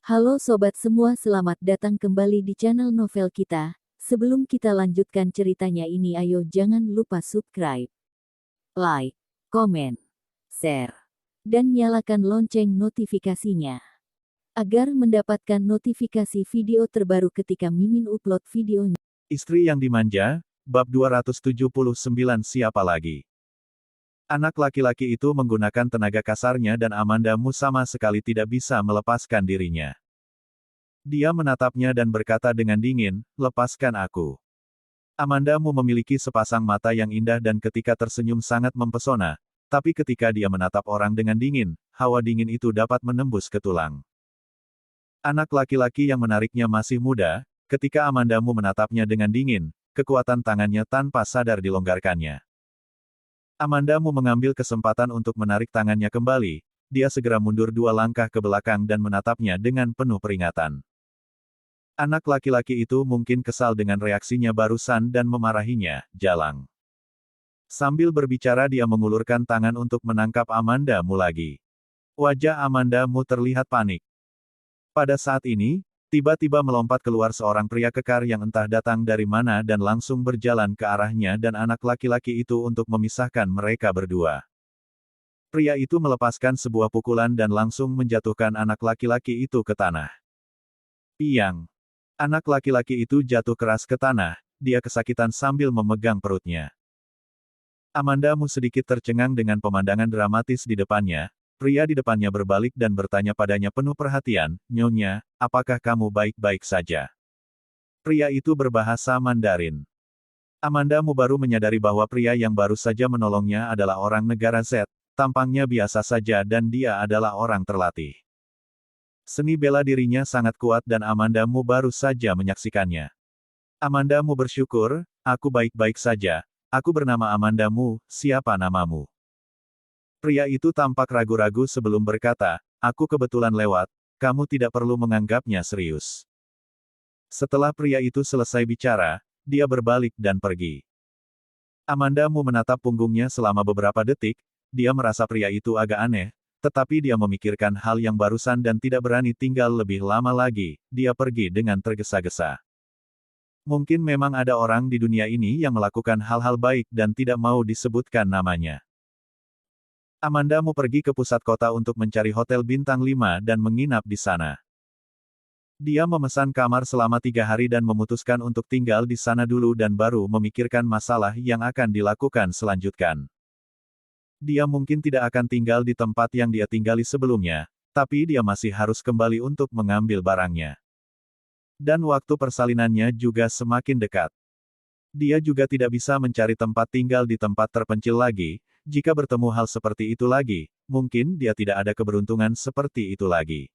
Halo sobat semua, selamat datang kembali di channel novel kita. Sebelum kita lanjutkan ceritanya ini, ayo jangan lupa subscribe, like, komen, share, dan nyalakan lonceng notifikasinya agar mendapatkan notifikasi video terbaru ketika Mimin upload videonya. Istri yang dimanja, bab 279. Siapa lagi? Anak laki-laki itu menggunakan tenaga kasarnya dan Amanda Mu sama sekali tidak bisa melepaskan dirinya. Dia menatapnya dan berkata dengan dingin, "Lepaskan aku." Amanda Mu memiliki sepasang mata yang indah dan ketika tersenyum sangat mempesona, tapi ketika dia menatap orang dengan dingin, hawa dingin itu dapat menembus ke tulang. Anak laki-laki yang menariknya masih muda, ketika Amanda Mu menatapnya dengan dingin, kekuatan tangannya tanpa sadar dilonggarkannya. Amanda Mu mengambil kesempatan untuk menarik tangannya kembali, dia segera mundur 2 langkah ke belakang dan menatapnya dengan penuh peringatan. Anak laki-laki itu mungkin kesal dengan reaksinya barusan dan memarahinya, jalang. Sambil berbicara dia mengulurkan tangan untuk menangkap Amanda Mu lagi. Wajah Amanda Mu terlihat panik. Pada saat ini, tiba-tiba melompat keluar seorang pria kekar yang entah datang dari mana dan langsung berjalan ke arahnya dan anak laki-laki itu untuk memisahkan mereka berdua. Pria itu melepaskan sebuah pukulan dan langsung menjatuhkan anak laki-laki itu ke tanah. Piang! Anak laki-laki itu jatuh keras ke tanah, dia kesakitan sambil memegang perutnya. Amanda Mu sedikit tercengang dengan pemandangan dramatis di depannya. Pria di depannya berbalik dan bertanya padanya penuh perhatian, "Nyonya, apakah kamu baik-baik saja?" Pria itu berbahasa Mandarin. Amanda Mu baru menyadari bahwa pria yang baru saja menolongnya adalah orang negara Z, tampangnya biasa saja dan dia adalah orang terlatih. Seni bela dirinya sangat kuat dan Amanda Mu baru saja menyaksikannya. Amanda Mu bersyukur, "Aku baik-baik saja, aku bernama Amanda Mu, siapa namamu?" Pria itu tampak ragu-ragu sebelum berkata, "Aku kebetulan lewat, kamu tidak perlu menganggapnya serius." Setelah pria itu selesai bicara, dia berbalik dan pergi. Amanda Mu menatap punggungnya selama beberapa detik, dia merasa pria itu agak aneh, tetapi dia memikirkan hal yang barusan dan tidak berani tinggal lebih lama lagi, dia pergi dengan tergesa-gesa. Mungkin memang ada orang di dunia ini yang melakukan hal-hal baik dan tidak mau disebutkan namanya. Amanda Mu pergi ke pusat kota untuk mencari hotel bintang 5 dan menginap di sana. Dia memesan kamar selama 3 hari dan memutuskan untuk tinggal di sana dulu dan baru memikirkan masalah yang akan dilakukan selanjutnya. Dia mungkin tidak akan tinggal di tempat yang dia tinggali sebelumnya, tapi dia masih harus kembali untuk mengambil barangnya. Dan waktu persalinannya juga semakin dekat. Dia juga tidak bisa mencari tempat tinggal di tempat terpencil lagi. Jika bertemu hal seperti itu lagi, mungkin dia tidak ada keberuntungan seperti itu lagi.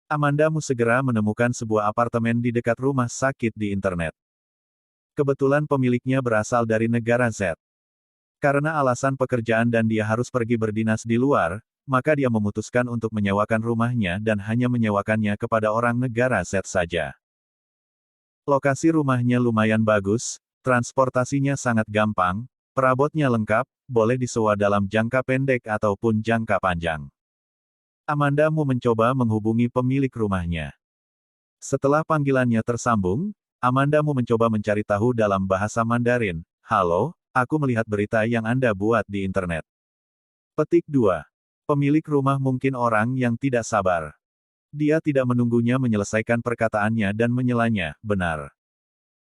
Amanda Mu segera menemukan sebuah apartemen di dekat rumah sakit di internet. Kebetulan pemiliknya berasal dari negara Z. Karena alasan pekerjaan dan dia harus pergi berdinas di luar, maka dia memutuskan untuk menyewakan rumahnya dan hanya menyewakannya kepada orang negara Z saja. Lokasi rumahnya lumayan bagus, transportasinya sangat gampang, perabotnya lengkap, boleh disewa dalam jangka pendek ataupun jangka panjang. Amanda Mu mencoba menghubungi pemilik rumahnya. Setelah panggilannya tersambung, Amanda Mu mencoba mencari tahu dalam bahasa Mandarin. "Halo, aku melihat berita yang Anda buat di internet." Petik 2. Pemilik rumah mungkin orang yang tidak sabar. Dia tidak menunggunya menyelesaikan perkataannya dan menyelanya, "Benar.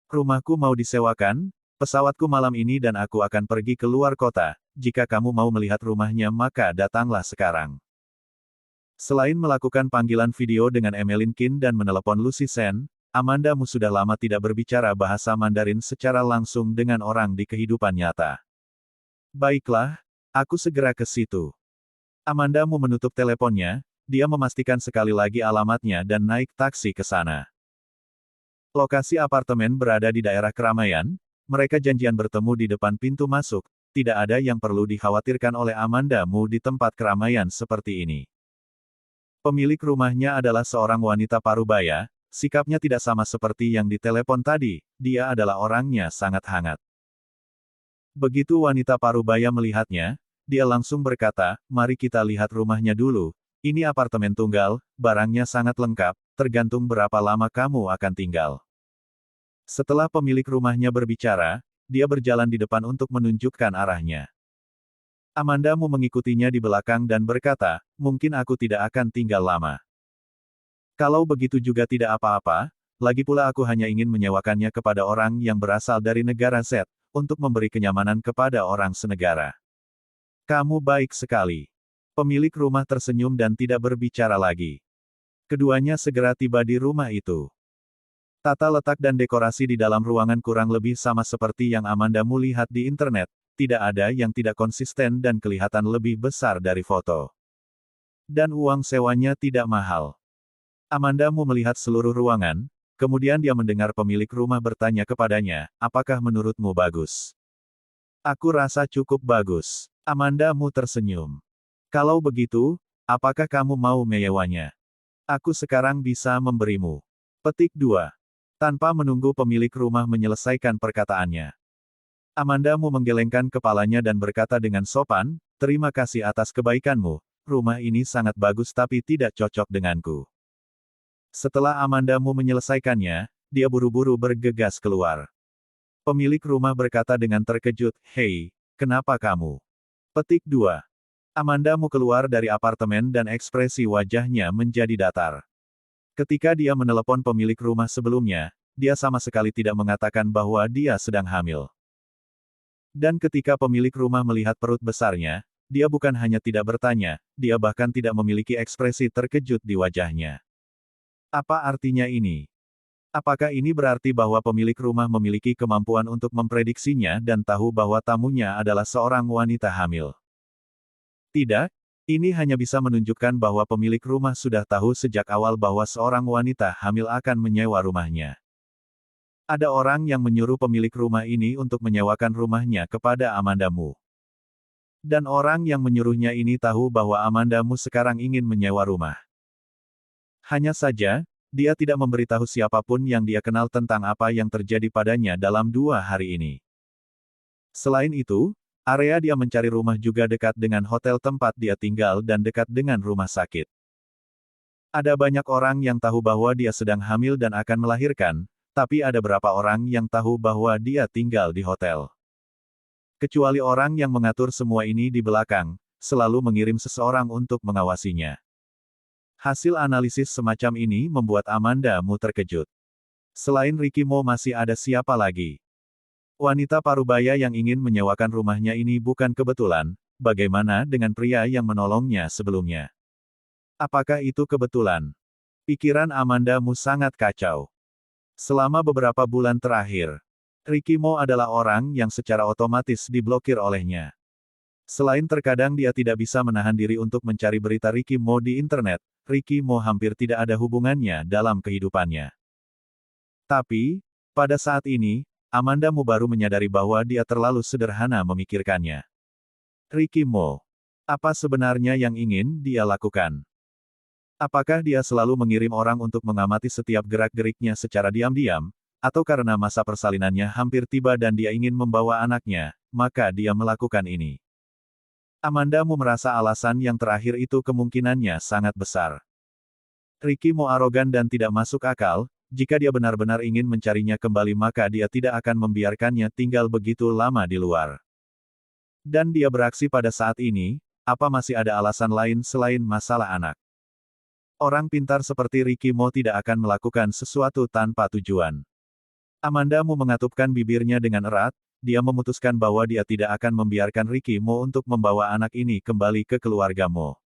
Rumahku mau disewakan? Pesawatku malam ini dan aku akan pergi ke luar kota. Jika kamu mau melihat rumahnya maka datanglah sekarang." Selain melakukan panggilan video dengan Emeline Kin dan menelepon Lucy Sen, Amanda Mu sudah lama tidak berbicara bahasa Mandarin secara langsung dengan orang di kehidupan nyata. "Baiklah, aku segera ke situ." Amanda Mu menutup teleponnya, dia memastikan sekali lagi alamatnya dan naik taksi ke sana. Lokasi apartemen berada di daerah keramaian. Mereka janjian bertemu di depan pintu masuk, tidak ada yang perlu dikhawatirkan oleh Amanda Mu di tempat keramaian seperti ini. Pemilik rumahnya adalah seorang wanita parubaya, sikapnya tidak sama seperti yang di telepon tadi, dia adalah orangnya sangat hangat. Begitu wanita parubaya melihatnya, dia langsung berkata, "Mari kita lihat rumahnya dulu, Ini apartemen tunggal, barangnya sangat lengkap, tergantung berapa lama kamu akan tinggal. Setelah pemilik rumahnya berbicara, dia berjalan di depan untuk menunjukkan arahnya. Amandamu mengikutinya di belakang dan berkata, mungkin aku tidak akan tinggal lama. Kalau begitu juga tidak apa-apa, lagi pula aku hanya ingin menyewakannya kepada orang yang berasal dari negara Z, untuk memberi kenyamanan kepada orang senegara. Kamu baik sekali. Pemilik rumah tersenyum dan tidak berbicara lagi. Keduanya segera tiba di rumah itu. Tata letak dan dekorasi di dalam ruangan kurang lebih sama seperti yang Amandamu lihat di internet, tidak ada yang tidak konsisten dan kelihatan lebih besar dari foto. Dan uang sewanya tidak mahal. Amandamu melihat seluruh ruangan, kemudian dia mendengar pemilik rumah bertanya kepadanya, apakah menurutmu bagus? Aku rasa cukup bagus. Amandamu tersenyum. Kalau begitu, apakah kamu mau menyewanya? Aku sekarang bisa memberimu. Petik 2. Tanpa menunggu pemilik rumah menyelesaikan perkataannya. Amandamu menggelengkan kepalanya dan berkata dengan sopan, terima kasih atas kebaikanmu, rumah ini sangat bagus tapi tidak cocok denganku. Setelah Amandamu menyelesaikannya, dia buru-buru bergegas keluar. Pemilik rumah berkata dengan terkejut, hei, kenapa kamu? Petik 2. Amandamu keluar dari apartemen dan ekspresi wajahnya menjadi datar. Ketika dia menelepon pemilik rumah sebelumnya, dia sama sekali tidak mengatakan bahwa dia sedang hamil. Dan ketika pemilik rumah melihat perut besarnya, dia bukan hanya tidak bertanya, dia bahkan tidak memiliki ekspresi terkejut di wajahnya. Apa artinya ini? Apakah ini berarti bahwa pemilik rumah memiliki kemampuan untuk memprediksinya dan tahu bahwa tamunya adalah seorang wanita hamil? Tidak, ini hanya bisa menunjukkan bahwa pemilik rumah sudah tahu sejak awal bahwa seorang wanita hamil akan menyewa rumahnya. Ada orang yang menyuruh pemilik rumah ini untuk menyewakan rumahnya kepada Amandamu. Dan orang yang menyuruhnya ini tahu bahwa Amandamu sekarang ingin menyewa rumah. Hanya saja, dia tidak memberitahu siapapun yang dia kenal tentang apa yang terjadi padanya dalam 2 hari ini. Selain itu, area dia mencari rumah juga dekat dengan hotel tempat dia tinggal dan dekat dengan rumah sakit. Ada banyak orang yang tahu bahwa dia sedang hamil dan akan melahirkan, tapi ada beberapa orang yang tahu bahwa dia tinggal di hotel. Kecuali orang yang mengatur semua ini di belakang, selalu mengirim seseorang untuk mengawasinya. Hasil analisis semacam ini membuat Amandamu terkejut. Selain Ricky Mo masih ada siapa lagi? Wanita parubaya yang ingin menyewakan rumahnya ini bukan kebetulan, bagaimana dengan pria yang menolongnya sebelumnya? Apakah itu kebetulan? Pikiran Amandamu sangat kacau. Selama beberapa bulan terakhir, Ricky Mo adalah orang yang secara otomatis diblokir olehnya. Selain terkadang dia tidak bisa menahan diri untuk mencari berita Ricky Mo di internet, Ricky Mo hampir tidak ada hubungannya dalam kehidupannya. Tapi, pada saat ini, Amandamu baru menyadari bahwa dia terlalu sederhana memikirkannya. Ricky Mo. Apa sebenarnya yang ingin dia lakukan? Apakah dia selalu mengirim orang untuk mengamati setiap gerak-geriknya secara diam-diam, atau karena masa persalinannya hampir tiba dan dia ingin membawa anaknya, maka dia melakukan ini? Amandamu merasa alasan yang terakhir itu kemungkinannya sangat besar. Ricky Mo arogan dan tidak masuk akal, jika dia benar-benar ingin mencarinya kembali maka dia tidak akan membiarkannya tinggal begitu lama di luar. Dan dia beraksi pada saat ini, apa masih ada alasan lain selain masalah anak? Orang pintar seperti Ricky Mo tidak akan melakukan sesuatu tanpa tujuan. Amandamu mengatupkan bibirnya dengan erat, dia memutuskan bahwa dia tidak akan membiarkan Ricky Mo untuk membawa anak ini kembali ke keluarga Mo.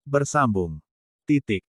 Bersambung. Titik.